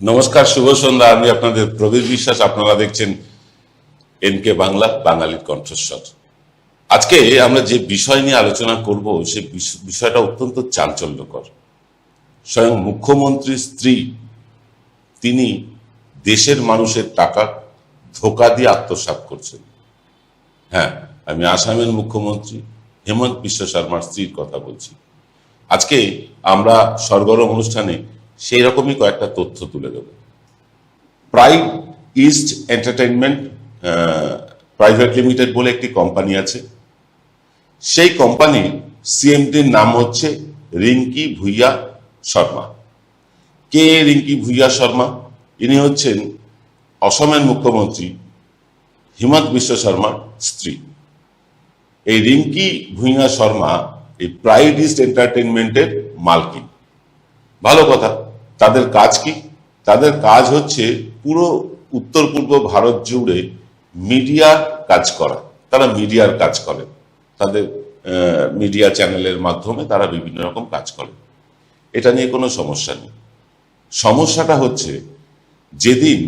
নমস্কার, শুভ সন্ধ্যা। আমি আপনাদের প্রবীর বিশ্বাস। আপনারা দেখছেন এনকে বাংলা, বাঙালির কণ্ঠস্বর। আজকে আমরা যে বিষয় নিয়ে আলোচনা করব সে বিষয়টা অত্যন্ত চাঞ্চল্যকর। স্বয়ং মুখ্যমন্ত্রীর স্ত্রী তিনি দেশের মানুষের টাকা ধোঁকা দিয়ে আত্মসাৎ করছেন। হ্যাঁ, আমি আসামের মুখ্যমন্ত্রী হেমন্ত বিশ্ব শর্মার স্ত্রীর কথা বলছি। আজকে আমরা সরগরম অনুষ্ঠানে সেই রকমই কয়েকটা তথ্য তুলে দেব। Pride east entertainment private limited বলে একটি কোম্পানি আছে। সেই কোম্পানির সিএমডির নাম হচ্ছে রিঙ্কি ভুইয়া শর্মা। কে রিঙ্কি ভুইয়া শর্মা? ইনি হচ্ছেন অসমের মুখ্যমন্ত্রী হিমন্ত বিশ্ব শর্মার স্ত্রী। এই রিঙ্কি ভুইয়া শর্মা এই প্রাইড ইস্ট এন্টারটেইনমেন্টের মালকিন। ভালো কথা। তাদের কাজ কি? তাদের কাজ হচ্ছে পুরো উত্তর পূর্ব ভারত জুড়ে মিডিয়ার কাজ করা। তারা মিডিয়ার কাজ করে, তাদের মিডিয়া চ্যানেলের মাধ্যমে তারা বিভিন্ন রকম কাজ করে। এটা নিয়ে কোনো সমস্যা নেই। সমস্যাটা হচ্ছে যেদিন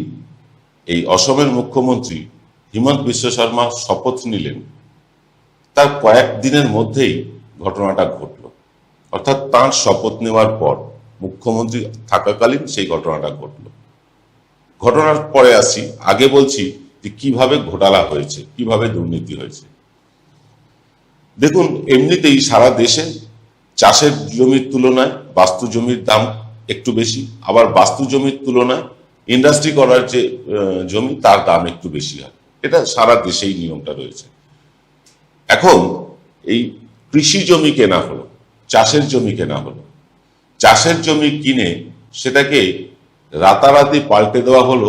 এই অসমের মুখ্যমন্ত্রী হিমন্ত বিশ্ব শর্মা শপথ নিলেন, তার কয়েকদিনের মধ্যেই ঘটনাটা ঘটল। অর্থাৎ তাঁর শপথ নেওয়ার পর মুখ্যমন্ত্রী থাকাকালীন সেই ঘটনাটা ঘটল। ঘটনার পরে আসি। আগে বলছি যে কিভাবে ঘোটালা হয়েছে, কিভাবে দুর্নীতি হয়েছে। দেখুন, এমনিতেই সারা দেশে চাষের জমির তুলনায় বাস্তু জমির দাম একটু বেশি, আবার বাস্তু জমির তুলনায় ইন্ডাস্ট্রি করার যে জমি তার দাম একটু বেশি হয়। এটা সারা দেশেই নিয়মটা রয়েছে। এখন এই কৃষি জমি কেনা হলো, চাষের জমি কেনা হলো। চাষের জমি কিনে সেটাকে রাতারাতি পাল্টে দেওয়া হলো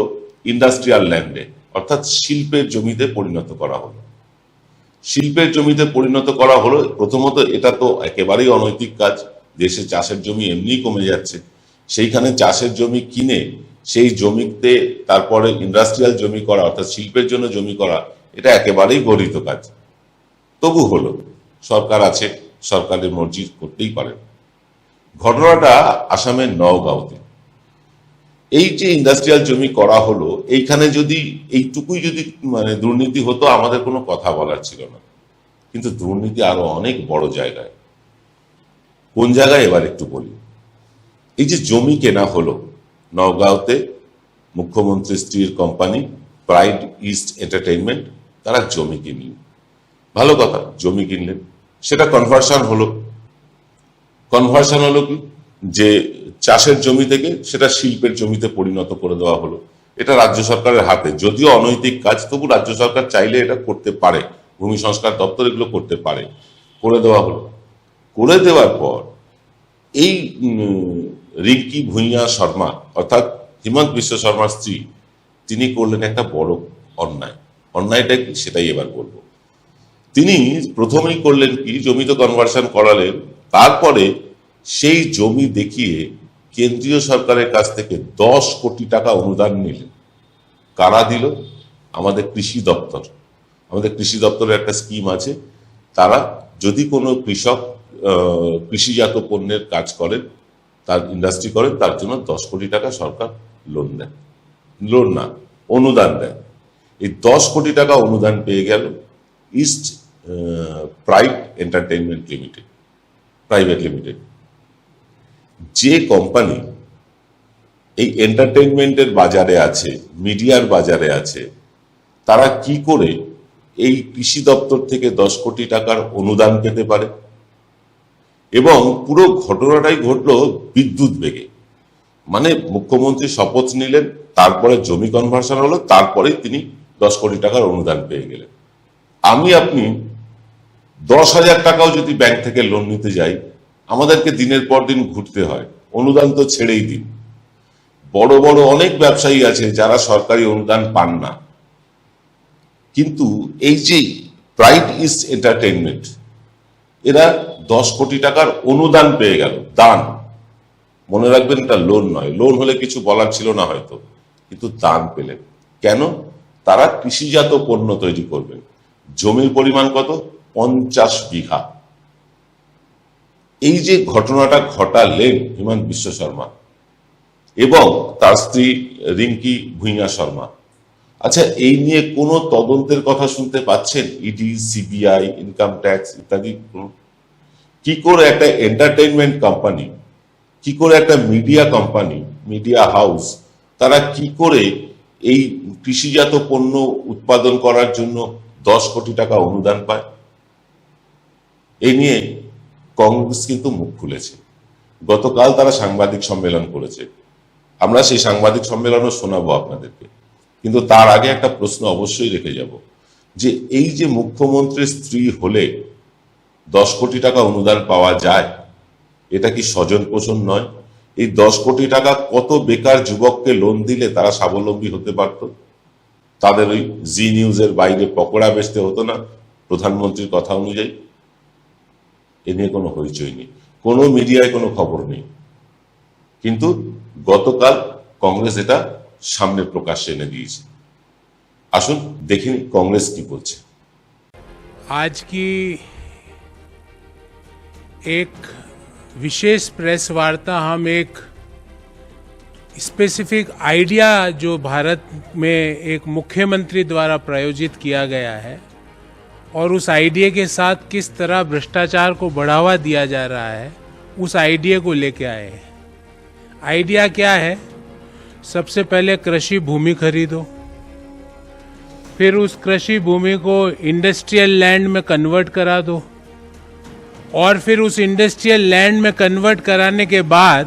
ইন্ডাস্ট্রিয়াল ল্যান্ডে, অর্থাৎ শিল্পের জমিতে পরিণত করা হলো। শিল্পের জমিতে পরিণত করা হলো। প্রথমত এটা তো একেবারেই অনৈতিক কাজ। দেশে চাষের জমি এমনিই কমে যাচ্ছে, সেইখানে চাষের জমি কিনে সেই জমিতে তারপরে ইন্ডাস্ট্রিয়াল জমি করা, অর্থাৎ শিল্পের জন্য জমি করা, এটা একেবারেই গর্হিত কাজ। তবু হলো, সরকার আছে, সরকারের মর্জি করতেই পারেন। ঘটনাটা আসামের নওগাঁওতে। এই যে ইন্ডাস্ট্রিয়াল জমি করা হলো, এইখানে যদি এইটুকুই যদি দুর্নীতি হতো, আমাদের কোনো কথা বলার ছিল না। কিন্তু দুর্নীতি আরো অনেক বড় জায়গায়। কোন জায়গায় এবার একটু বলি। এই যে জমি কেনা হলো নওগাঁওতে, মুখ্যমন্ত্রীর স্ত্রীর কোম্পানি প্রাইড ইস্ট এন্টারটেইনমেন্ট, তারা জমি কিনলেন। ভালো কথা, জমি কিনলেন, সেটা কনভার্সন হলো। কনভার্সন হলো কি, যে চাষের জমি থেকে সেটা শিল্পের জমিতে পরিণত করে দেওয়া হলো। এটা রাজ্য সরকারের হাতে, যদিও অনৈতিক কাজ, তবু রাজ্য সরকার চাইলে এটা করতে পারে। ভূমি সংস্কার দপ্তর এগুলো করতে পারে। করে দেওয়া হলো। করে দেওয়ার পর এই রিঙ্কি ভুইয়া শর্মা, অর্থাৎ হিমন্ত বিশ্ব শর্মার স্ত্রী, তিনি করলেন একটা বড় অন্যায়। অন্যায়টা কি সেটাই এবার বলবো। তিনি প্রথমেই করলেন কি, জমিতে কনভার্সন করালেন, তারপরে সেই জমি দেখিয়ে কেন্দ্রীয় সরকারের কাছ থেকে 10 কোটি টাকা অনুদান নিলেন। কারা দিল? আমাদের কৃষি দপ্তর। আমাদের কৃষি দপ্তরের একটা স্কিম আছে। তারা যদি কোনো কৃষক কৃষিজাত পণ্যের কাজ করেন, তার ইন্ডাস্ট্রি করেন, তার জন্য 10 কোটি টাকা সরকার লোন দেয়। লোন না, অনুদান দেয়। এই 10 কোটি টাকা অনুদান পেয়ে গেল east pride entertainment limited, private limited. যে কোম্পানি এই এন্টারটেইনমেন্টের বাজারে আছে, মিডিয়ার বাজারে আছে, তারা কি করে এই কৃষি দপ্তর থেকে 10 কোটি টাকার অনুদান পেতে পারে? এবং পুরো ঘটনাটাই ঘটলো বিদ্যুৎ বেগে। মানে মুখ্যমন্ত্রী শপথ নিলেন, তারপরে জমি কনভার্সন হলো, তারপরে তিনি 10 কোটি টাকার অনুদান পেয়ে গেলেন। আমি আপনি 10,000 টাকাও যদি ব্যাংক থেকে লোন নিতে যাই, আমাদেরকে দিনের পর দিন ঘুরতে হয়। অনুদান তো ছেড়েই দিন। বড় বড় অনেক ব্যবসায়ী আছে যারা সরকারি অনুদান পান না। কিন্তু এই যে প্রাইড ইস্ট এন্টারটেইনমেন্ট, এরা 10 কোটি টাকার অনুদান পেয়ে গেল, দান। মনে রাখবেন, এটা লোন নয়। লোন হলে কিছু বলার ছিল না হয়তো, কিন্তু দান পেলেন। কেন? তারা কৃষিজাত পণ্য তৈরি করবেন। জমির পরিমাণ কত? 50 বিঘা। এই যে ঘটনাটা ঘটালেন হিমন্ত বিশ্ব শর্মা, এবং তার স্ত্রী রিঙ্কি ভূঁইয়া শর্মা। আচ্ছা, এই নিয়ে কোনো তদন্তের কথা শুনতে পাচ্ছেন? ইডি, সিবিআই, ইনকাম ট্যাক্স ইত্যাদি? কি করে একটা এন্টারটেইনমেন্ট কোম্পানি, কি করে একটা মিডিয়া কোম্পানি, মিডিয়া হাউস, তারা কি করে এই কৃষিজাত পণ্য উৎপাদন করার জন্য 10 কোটি টাকা অনুদান পায়? এই নিয়ে কংগ্রেস কিন্তু মুখ খুলেছে। গতকাল তারা সাংবাদিক সম্মেলন করেছে, আমরা সেই সাংবাদিক সম্মেলনও শোনাবো আপনাদেরকে। কিন্তু তার আগে একটা প্রশ্ন অবশ্যই রেখে যাব, যে এই যে মুখ্যমন্ত্রীর স্ত্রী হলে 10 কোটি টাকা অনুদান পাওয়া যায়, এটা কি স্বজন পোষণ নয়? এই 10 কোটি টাকা কত বেকার যুবককে লোন দিলে তারা স্বাবলম্বী হতে পারত? তাদের ওই জি নিউজের বাইরে পকোড়া বেচতে হতো না প্রধানমন্ত্রীর কথা অনুযায়ী। এ নিয়ে কোনো হইচই নেই, কোনো মিডিয়ায় কোনো খবর নেই। কিন্তু গতকাল কংগ্রেস এটা সামনে প্রকাশ্যে এনে দিয়েছে। আসুন দেখিনি কংগ্রেস কি বলছে। आज की एक विशेष प्रेस वार्ता हम एक स्पेसिफिक आइडिया जो भारत में एक मुख्यमंत्री द्वारा प्रायोजित किया गया है और उस आइडिया के साथ किस तरह भ्रष्टाचार को बढ़ावा दिया जा रहा है, उस आइडिया को लेके आए हैं। आइडिया क्या है? सबसे पहले कृषि भूमि खरीदो, फिर उस कृषि भूमि को इंडस्ट्रियल लैंड में कन्वर्ट करा दो, और फिर उस इंडस्ट्रियल लैंड में कन्वर्ट कराने के बाद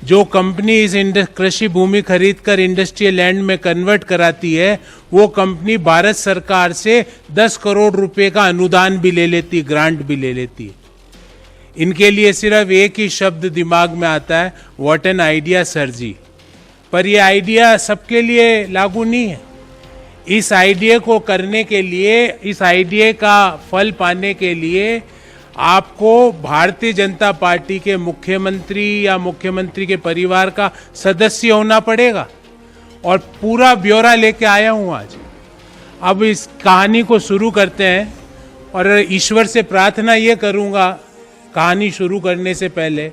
जो कंपनी इस कृषि भूमि खरीदकर इंडस्ट्रियल लैंड में कन्वर्ट कराती है, वो कंपनी भारत सरकार से 10 करोड़ रुपए का अनुदान भी ले लेती, ग्रांट भी ले लेती है। इनके लिए सिर्फ एक ही शब्द दिमाग में आता है, व्हाट एन आइडिया सर जी। पर ये आइडिया सबके लिए लागू नहीं है। इस आइडिया को करने के लिए, इस आइडिया का फल पाने के लिए आपको भारतीय जनता पार्टी के मुख्यमंत्री या मुख्यमंत्री के परिवार का सदस्य होना पड़ेगा। और पूरा ब्यौरा लेके आया हूं आज। अब इस कहानी को शुरू करते हैं, और ईश्वर से प्रार्थना ये करूंगा कहानी शुरू करने से पहले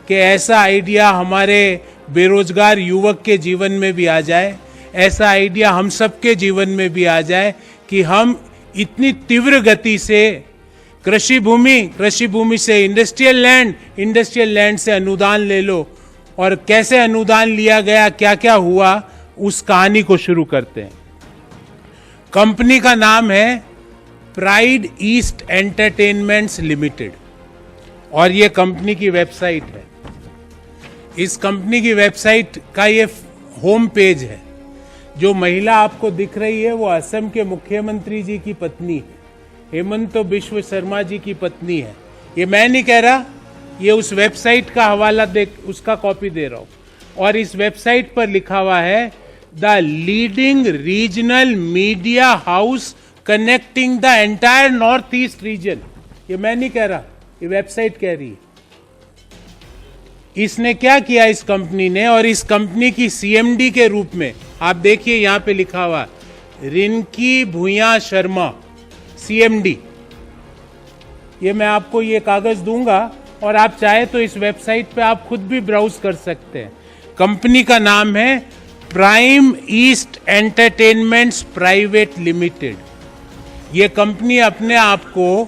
कि ऐसा आइडिया हमारे बेरोजगार युवक के जीवन में भी आ जाए, ऐसा आइडिया हम सबके जीवन में भी आ जाए कि हम इतनी तीव्र गति से कृषि भूमि से इंडस्ट्रियल लैंड से अनुदान ले लो, और कैसे अनुदान लिया गया, क्या क्या हुआ, उस कहानी को शुरू करते हैं। कंपनी का नाम है प्राइड ईस्ट एंटरटेनमेंट्स लिमिटेड, और ये कंपनी की वेबसाइट है। इस कंपनी की वेबसाइट का ये होम पेज है। जो महिला आपको दिख रही है वो असम के मुख्यमंत्री जी की पत्नी है, हेमंत बिश्व शर्मा जी की पत्नी है। ये मैं नहीं कह रहा, ये उस वेबसाइट का हवाला दे, उसका कॉपी दे रहा हूं। और इस वेबसाइट पर लिखा हुआ है the leading regional media house connecting the entire north east region. ये मैं नहीं कह रहा, ये वेबसाइट कह रही है। इसने क्या किया इस कंपनी ने, और इस कंपनी की सीएमडी के रूप में आप देखिए यहां पे लिखा हुआ रिंकी भूंया शर्मा सीएमडी। ये मैं आपको ये कागज दूंगा, और आप चाहे तो इस वेबसाइट पे आप खुद भी ब्राउज कर सकते हैं। कंपनी का नाम है prime east entertainments private limited. ये कंपनी अपने आप को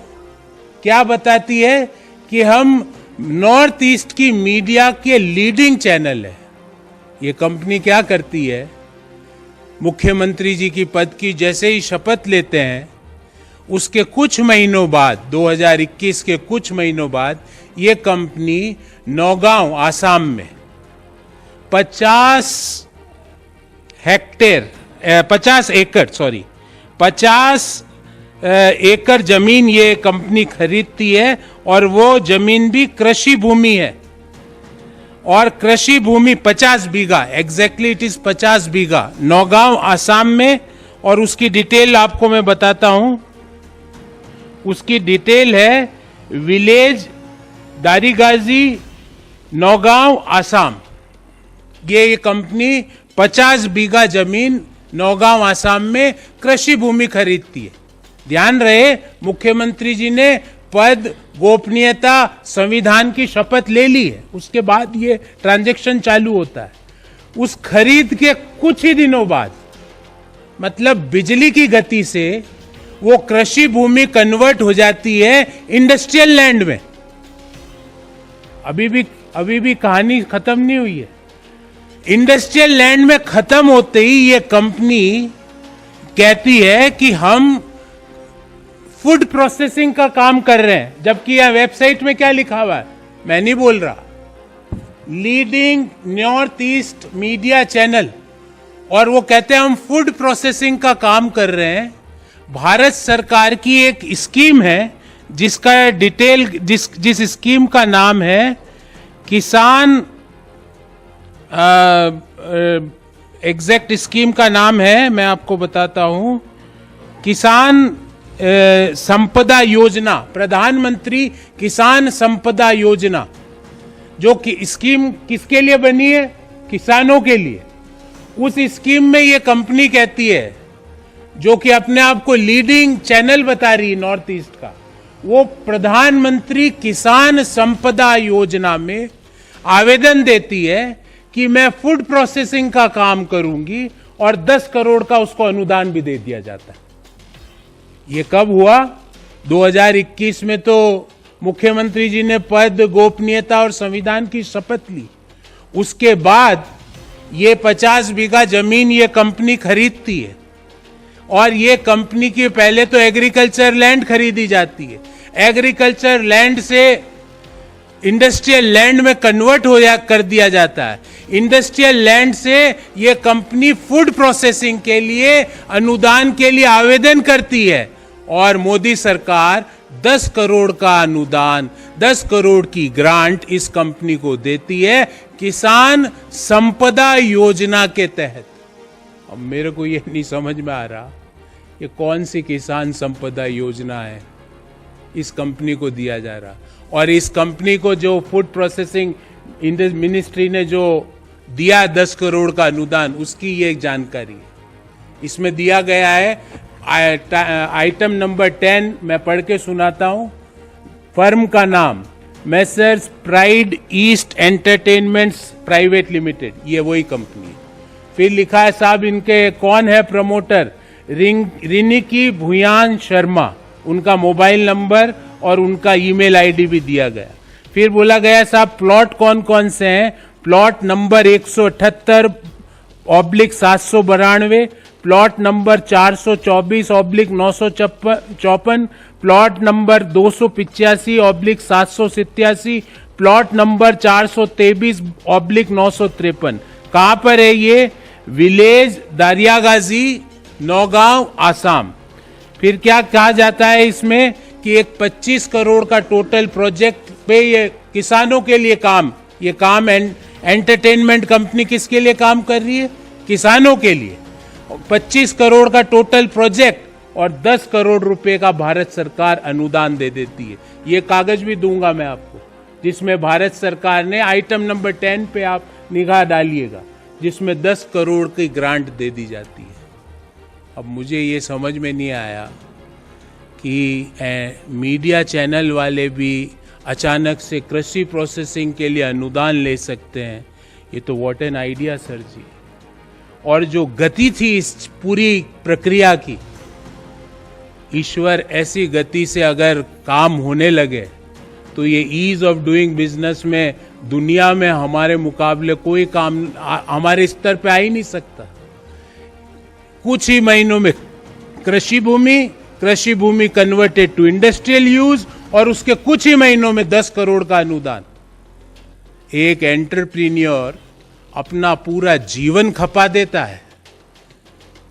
क्या बताती है कि हम नॉर्थ ईस्ट की मीडिया के लीडिंग चैनल है। ये कंपनी क्या करती है, मुख्यमंत्री जी की पद की जैसे ही शपथ लेते हैं, उसके कुछ महीनों बाद, 2021 के कुछ महीनों बाद, ये कंपनी नौगांव आसाम में 50 एकड़ जमीन ये कंपनी खरीदती है, और वो जमीन भी कृषि भूमि है। और कृषि भूमि 50 बीघा, एग्जैक्टली इट इज 50 बीघा, नौगांव आसाम में। और उसकी डिटेल आपको मैं बताता हूं। उसकी डिटेल है विलेज दारीगाजी, नौगांव आसाम। ये कंपनी 50 बीघा जमीन नौगांव आसाम में कृषि भूमि खरीदती है। ध्यान रहे, मुख्यमंत्री जी ने पद, गोपनीयता, संविधान की शपथ ले ली है, उसके बाद ये ट्रांजैक्शन चालू होता है। उस खरीद के कुछ ही दिनों बाद, मतलब बिजली की गति से वो कृषि भूमि कन्वर्ट हो जाती है इंडस्ट्रियल लैंड में। अभी भी कहानी खत्म नहीं हुई है। इंडस्ट्रियल लैंड में खत्म होते ही ये कंपनी कहती है कि हम फूड प्रोसेसिंग का काम कर रहे हैं, जबकि यह वेबसाइट में क्या लिखा हुआ है मैं नहीं बोल रहा, leading north east media channel, और वो कहते हैं हम फूड प्रोसेसिंग का काम कर रहे हैं। भारत सरकार की एक स्कीम है जिसका डिटेल जिस स्कीम का नाम है किसान, एग्जैक्ट स्कीम का नाम है मैं आपको बताता हूं, किसान संपदा योजना, प्रधानमंत्री किसान संपदा योजना, जो कि स्कीम किसके लिए बनी है? किसानों के लिए। उस स्कीम में ये कंपनी कहती है, जो कि अपने आप को लीडिंग चैनल बता रही है नॉर्थ ईस्ट का, वो प्रधानमंत्री किसान संपदा योजना में आवेदन देती है कि मैं फूड प्रोसेसिंग का काम करूंगी, और 10 करोड़ का उसको अनुदान भी दे दिया जाता है। ये कब हुआ? 2021 में तो मुख्यमंत्री जी ने पद, गोपनीयता और संविधान की शपथ ली। उसके बाद ये 50 बीघा जमीन ये कंपनी खरीदती है, और ये कंपनी की पहले तो एग्रीकल्चर लैंड खरीदी जाती है, एग्रीकल्चर लैंड से इंडस्ट्रियल लैंड में कन्वर्ट कर दिया जाता है, इंडस्ट्रियल लैंड से ये कंपनी फूड प्रोसेसिंग के लिए अनुदान के लिए आवेदन करती है, और मोदी सरकार 10 करोड़ का अनुदान, 10 करोड़ की ग्रांट इस कंपनी को देती है किसान संपदा योजना के तहत। अब मेरे को ये नहीं समझ में आ रहा ये कौन सी किसान संपदा योजना है इस कंपनी को दिया जा रहा, और इस कंपनी को जो फूड प्रोसेसिंग मिनिस्ट्री ने जो दिया 10 करोड़ का अनुदान, उसकी ये जानकारी है। इसमें दिया गया है आइटम नंबर 10, मैं पढ़ के सुनाता हूं। फर्म का नाम Messrs pride east entertainments private limited, ये वही कंपनी है। फिर लिखा है साहब इनके कौन है प्रमोटर, रिनिकी भुयान शर्मा, उनका मोबाइल नंबर और उनका ईमेल आईडी भी दिया गया। फिर बोला गया साहब प्लॉट कौन कौन से हैं, plot number 178/792, plot number 424/954, plot number 285/787, plot number 423/953। कहां पर है ये? विलेज दारियागाजी, नौगांव, आसाम। फिर क्या कहा जाता है इसमें कि एक 25 करोड़ का टोटल प्रोजेक्ट पे ये किसानों के लिए काम, ये काम एंटरटेनमेंट कंपनी किसके लिए काम कर रही है? किसानों के लिए। 25 करोड़ का टोटल प्रोजेक्ट और 10 करोड़ रुपए का भारत सरकार अनुदान दे देती है। ये कागज भी दूंगा मैं आपको, जिसमें भारत सरकार ने आइटम नंबर 10 पे आप निगाह डालिएगा, जिसमें 10 करोड़ की ग्रांट दे दी जाती है। अब मुझे ये समझ में नहीं आया कि मीडिया चैनल वाले भी अचानक से कृषि प्रोसेसिंग के लिए अनुदान ले सकते हैं। ये तो व्हाट एन आइडिया सर जी। और जो गति थी इस पूरी प्रक्रिया की, ईश्वर ऐसी गति से अगर काम होने लगे तो ये ईज ऑफ डूइंग बिजनेस में दुनिया में हमारे मुकाबले कोई काम हमारे स्तर पे आ ही नहीं सकता। कुछ ही महीनों में कृषि भूमि कन्वर्टेड टू इंडस्ट्रियल यूज, और उसके कुछ ही महीनों में 10 करोड़ का अनुदान। एक एंटरप्रीनियर अपना पूरा जीवन खपा देता है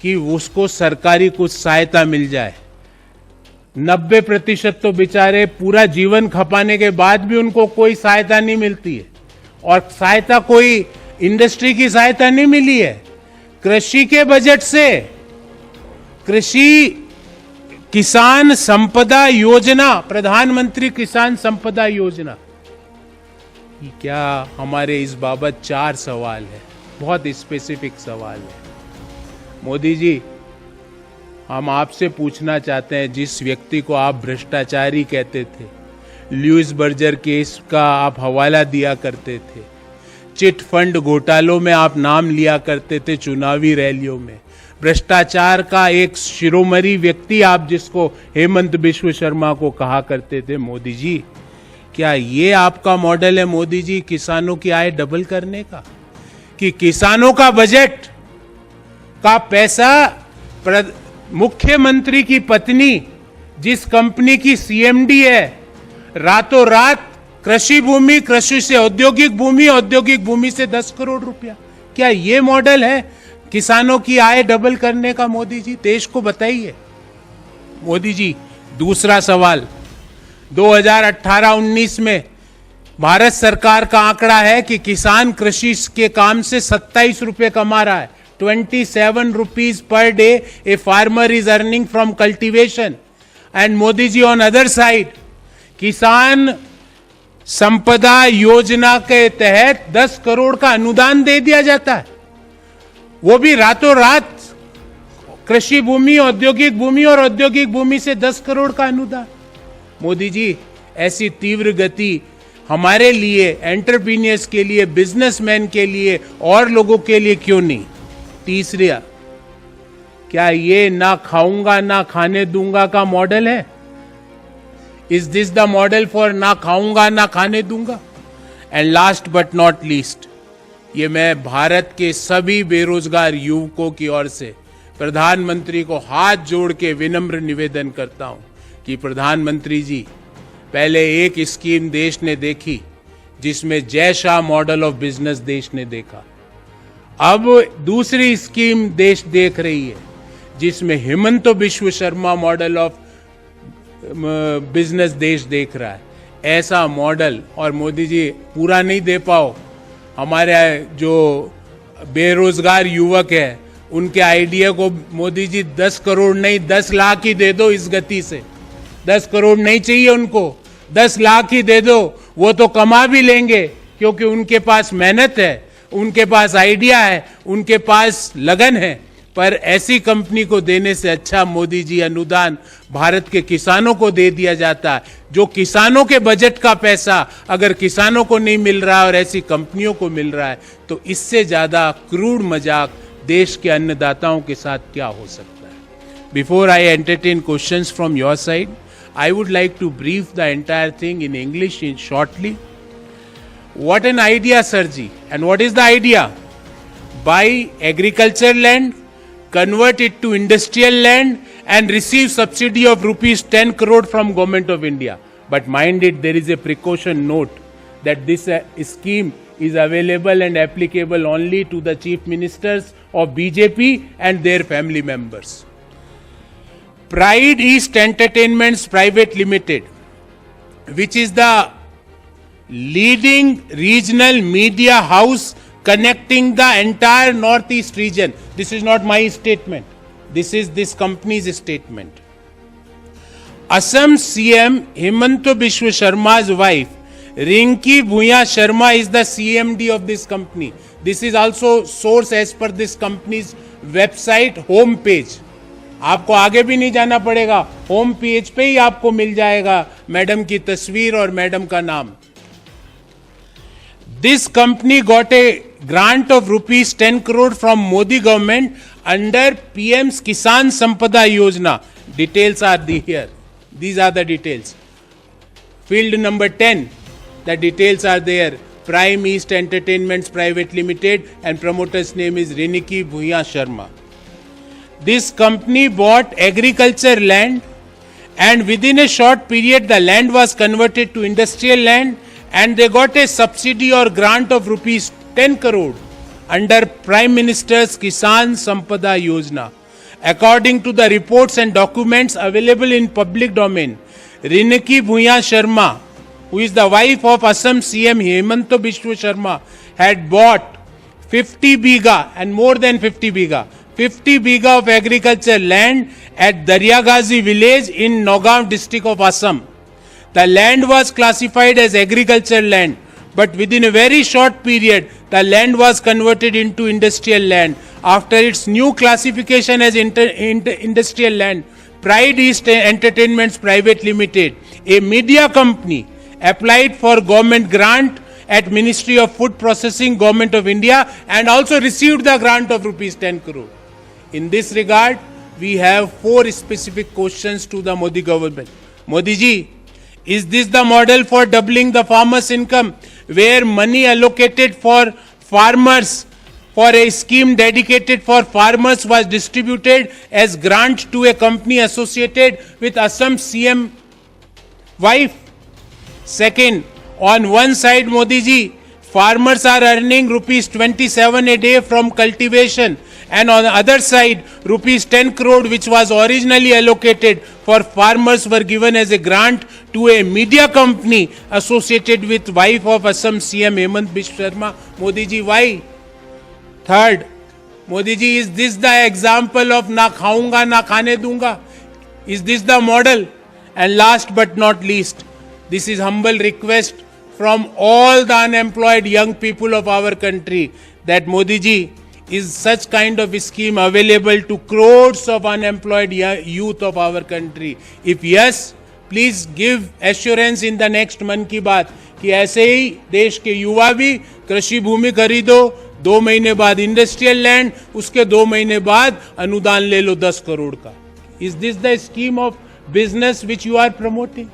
कि उसको सरकारी कुछ सहायता मिल जाए। 90% तो बेचारे पूरा जीवन खपाने के बाद भी उनको कोई सहायता नहीं मिलती है, और सहायता कोई इंडस्ट्री की सहायता नहीं मिली है, कृषि के बजट से। कृषि किसान संपदा योजना, प्रधानमंत्री किसान संपदा योजना, क्या हमारे इस बाबत 4 सवाल है, बहुत स्पेसिफिक सवाल है। मोदी जी, हम आपसे पूछना चाहते हैं, जिस व्यक्ति को आप भ्रष्टाचारी कहते थे, ल्यूइस बर्जर केस का आप हवाला दिया करते थे, चिट फंड घोटालों में आप नाम लिया करते थे चुनावी रैलियों में, भ्रष्टाचार का एक शिरोमणि व्यक्ति आप जिसको हेमंत बिश्व शर्मा को कहा करते थे, मोदी जी, क्या ये आपका मॉडल है मोदी जी किसानों की आय डबल करने का? कि किसानों का बजट का पैसा मुख्यमंत्री की पत्नी जिस कंपनी की सीएमडी है, रातों रात कृषि भूमि, कृषि से औद्योगिक भूमि से 10 करोड़ रुपया, क्या ये मॉडल है किसानों की आय डबल करने का? मोदी जी देश को बताइए। मोदी जी, दूसरा सवाल, 2018-19 में भारत सरकार का आंकड़ा है कि किसान कृषि के काम से 27 रुपए कमा रहा है। 27 rupees per day a farmer is earning from cultivation. And Modi ji, on other side, किसान संपदा योजना के तहत 10 करोड़ का अनुदान दे दिया जाता है, वो भी रातों रात। कृषि भूमि, औद्योगिक भूमि और औद्योगिक भूमि से 10 करोड़ का अनुदान। मोदी जी, ऐसी तीव्र गति हमारे लिए, एंटरप्रीनियर्स के लिए, बिजनेसमैन के लिए और लोगों के लिए क्यों नहीं? तीसरा, क्या ये ना खाऊंगा ना खाने दूंगा का मॉडल है? Is this the model for ना खाऊंगा ना खाने दूंगा? And last but not least, ये मैं भारत के सभी बेरोजगार युवकों की ओर से प्रधानमंत्री को हाथ जोड़ के विनम्र निवेदन करता हूं कि प्रधानमंत्री जी, पहले एक स्कीम देश ने देखी जिसमें Jay Shah model of business देश ने देखा, अब दूसरी स्कीम देश देख रही है जिसमें Hemant Biswa Sharma model of business देश देख रहा है। ऐसा मॉडल, और मोदी जी पूरा नहीं दे पाओ, हमारे जो बेरोजगार युवक है उनके आइडिया को मोदी जी 10 करोड़ नहीं 10 लाख ही दे दो। इस गति से 10 करोड़ नहीं चाहिए उनको, 10 लाख ही दे दो, वो तो कमा भी लेंगे क्योंकि उनके पास मेहनत है, उनके पास आइडिया है, उनके पास लगन है। पर ऐसी कंपनी को देने से अच्छा मोदी जी अनुदान भारत के किसानों को दे दिया जाता। जो किसानों के बजट का पैसा अगर किसानों को नहीं मिल रहा और ऐसी कंपनियों को मिल रहा है, तो इससे ज्यादा क्रूर मजाक देश के अन्नदाताओं के साथ क्या हो सकता है? Before I entertain questions from your side, I would like to brief the entire thing in English in shortly. What an idea, Sirji. And what is the idea? Buy agriculture land, convert it to industrial land and receive subsidy of rupees 10 crore from Government of India. But mind it, there is a precaution note that this scheme is available and applicable only to the chief ministers of BJP and their family members. Pride East Entertainments Private Limited, which is the leading regional media house connecting the entire Northeast region. This is not my statement. This is this company's statement. Assam CM Himanta Biswa Sharma's wife, Rinki Bhuya Sharma, is the CMD of this company. This is also source as per this company's website home page. आपको आगे भी नहीं जाना पड़ेगा, home page पे ही आपको मिल जाएगा madam की तस्वीर और मैडम का नाम। This company got a grant of rupees 10 crore from Modi government under PM Kisan Sampada Yojana. Details are the here. These are the details. Field number 10, the details are there. Prime East Entertainments Private Limited and promoter's name is Rinki Bhuya Sharma. This company bought agriculture land and within a short period the land was converted to industrial land and they got a subsidy or grant of rupees 10 crore under Prime Minister's Kisan Sampada Yojana. According to the reports and documents available in public domain, Rinki Bhuya Sharma, who is the wife of Assam CM Himanta Biswa Sharma, had bought 50 biga and more than 50 biga of agriculture land at Daryagazi village in Nagaon district of Assam. The land was classified as agriculture land, but within a very short period, the land was converted into industrial land after its new classification as industrial land, Pride East Entertainments Private Limited, a media company, applied for government grant at Ministry of Food Processing, Government of India, and also received the grant of rupees 10 crore. In this regard, we have 4 specific questions to the Modi government. Modi ji, is this the model for doubling the farmers' income, where money allocated for farmers for a scheme dedicated for farmers was distributed as grant to a company associated with Assam CM wife? Second, on one side, Modi ji, farmers are earning rupees 27 a day from cultivation, and on the other side, rupees 10 crore, which was originally allocated for farmers, were given as a grant to a media company associated with wife of Assam CM Hemant Biswa Sharma. Modi ji, why? Third, Modi ji, is this the example of na khaunga na khane dunga? Is this the model? And last but not least, this is humble request from all the unemployed young people of our country, that Modi ji, is such kind of scheme available to crores of unemployed youth of our country? If yes, please give assurance in the next मन की बात कि ऐसे ही देश के युवा भी कृषि भूमि खरीदो, 2 महीने बाद इंडस्ट्रियल लैंड, उसके 2 महीने बाद अनुदान ले लो 10 करोड़ का. Is this the scheme of business which you are promoting?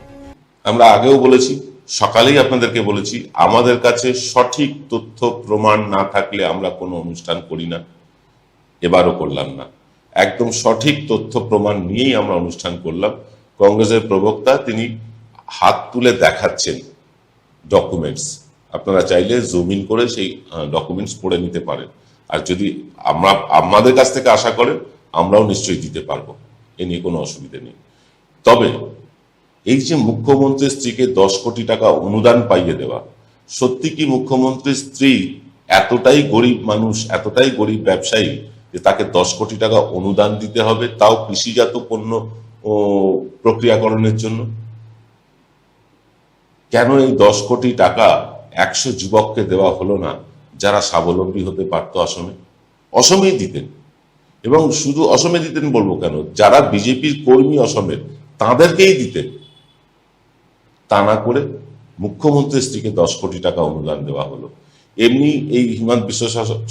আমরা আগেও বলেছি, সকালেই আপনাদেরকে বলেছি, আমাদের কাছে সঠিক তথ্য প্রমাণ না থাকলে আমরা কোনো অনুষ্ঠান করি না, এবারও করলাম না। একদম সঠিক তথ্য প্রমাণ নিয়েই আমরা অনুষ্ঠান করলাম। কংগ্রেসের প্রবক্তা তিনি হাত তুলে দেখাচ্ছেন ডকুমেন্টস, আপনারা চাইলে জুম ইন করে সেই ডকুমেন্টস পড়ে নিতে পারেন। আর যদি আমাদের কাছ থেকে আশা করেন, আমরাও নিশ্চয়ই দিতে পারবো, এ নিয়ে কোনো অসুবিধা নেই। তবে এই যে মুখ্যমন্ত্রীর স্ত্রীকে 10 কোটি টাকা অনুদান পাইয়ে দেওয়া, সত্যি কি মুখ্যমন্ত্রীর স্ত্রী এতটাই গরিব মানুষ, এতটাই গরিব ব্যবসায়ী যে তাকে 10 কোটি টাকা অনুদান দিতে হবে, তাও কৃষিজাত পণ্য প্রক্রিয়াকরণের জন্য? কেন এই 10 কোটি টাকা 100 যুবককে দেওয়া হলো না, যারা স্বাবলম্বী হতে পারতো অসমে? অসমেই দিতেন, এবং শুধু অসমে দিতেন বলবো কেন, যারা বিজেপির কর্মী অসমের, তাদেরকেই দিতেন। তা না করে মুখ্যমন্ত্রীর স্ত্রীকে 10 কোটি টাকা অনুদান দেওয়া হলো। এমনি এই হিমন্ত বিশ্ব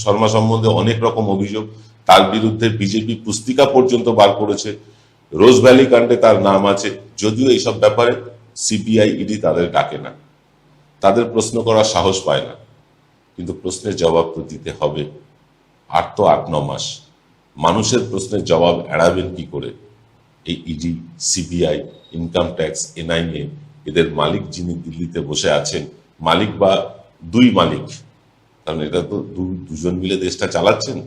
শর্মা সম্বন্ধে অনেক রকম অভিযোগ, তার বিরুদ্ধে বিজেপি পুস্তিকা পর্যন্ত বার করেছে, রোজ ভ্যালি কাণ্ডে তার নাম আছে। যদিও এইসব ব্যাপারে সিবিআই ইডি তাদের ডাকে না, তাদের প্রশ্ন করার সাহস পায় না, কিন্তু প্রশ্নের জবাব তো দিতে হবে। আর তো 8-9 মাস, মানুষের প্রশ্নের জবাব এড়াবেন কি করে? এই ED, CBI, income tax, NIA, এদের মালিক যিনি দিল্লিতে বসে আছেন, মালিক বা 2 মালিক, কারণ এটা তো দুজন মিলে দেশটা চালাচ্ছেন,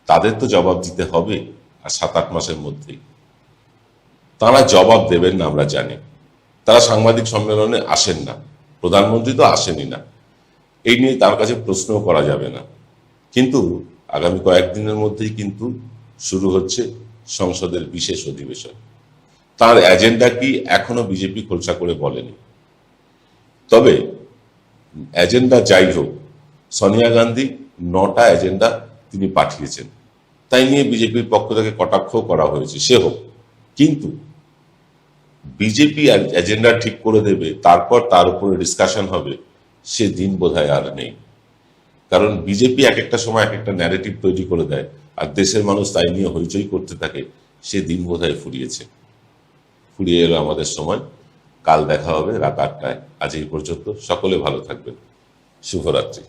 তাদের তো জবাব দিতে হবে। আর 7-8 মাসের মধ্যেই তারা জবাব দেবেন না, আমরা জানি। তারা সাংবাদিক সম্মেলনে আসেন না, প্রধানমন্ত্রী তো আসেনই না, এই নিয়ে তার কাছে প্রশ্নও করা যাবে না। কিন্তু আগামী কয়েকদিনের মধ্যেই কিন্তু শুরু হচ্ছে সংসদের বিশেষ অধিবেশন। তার এজেন্ডা কি এখনো বিজেপি খোলসা করে বলেনি। তবে এজেন্ডা যাই হোক, সোনিয়া গান্ধী 9টা এজেন্ডা তিনি পাঠিয়েছেন, তাই নিয়ে বিজেপির পক্ষ থেকে কটাক্ষ করা হয়েছে, সে হোক। কিন্তু বিজেপি এজেন্ডা ঠিক করে দেবে, তারপর তার উপরে ডিসকাশন হবে, সে দিন বোধহয় আর নেই। কারণ বিজেপি এক একটা সময় এক একটা ন্যারেটিভ তৈরি করে দেয়, আর দেশের মানুষ তাই নিয়ে হইচই করতে থাকে, সে দিন বোধহয় ফুরিয়েছে। ফুরিয়ে এলো আমাদের সময়। কাল দেখা হবে রাত 8টায়। আজ এই পর্যন্ত, সকলে ভালো থাকবেন। শুভরাত্রি।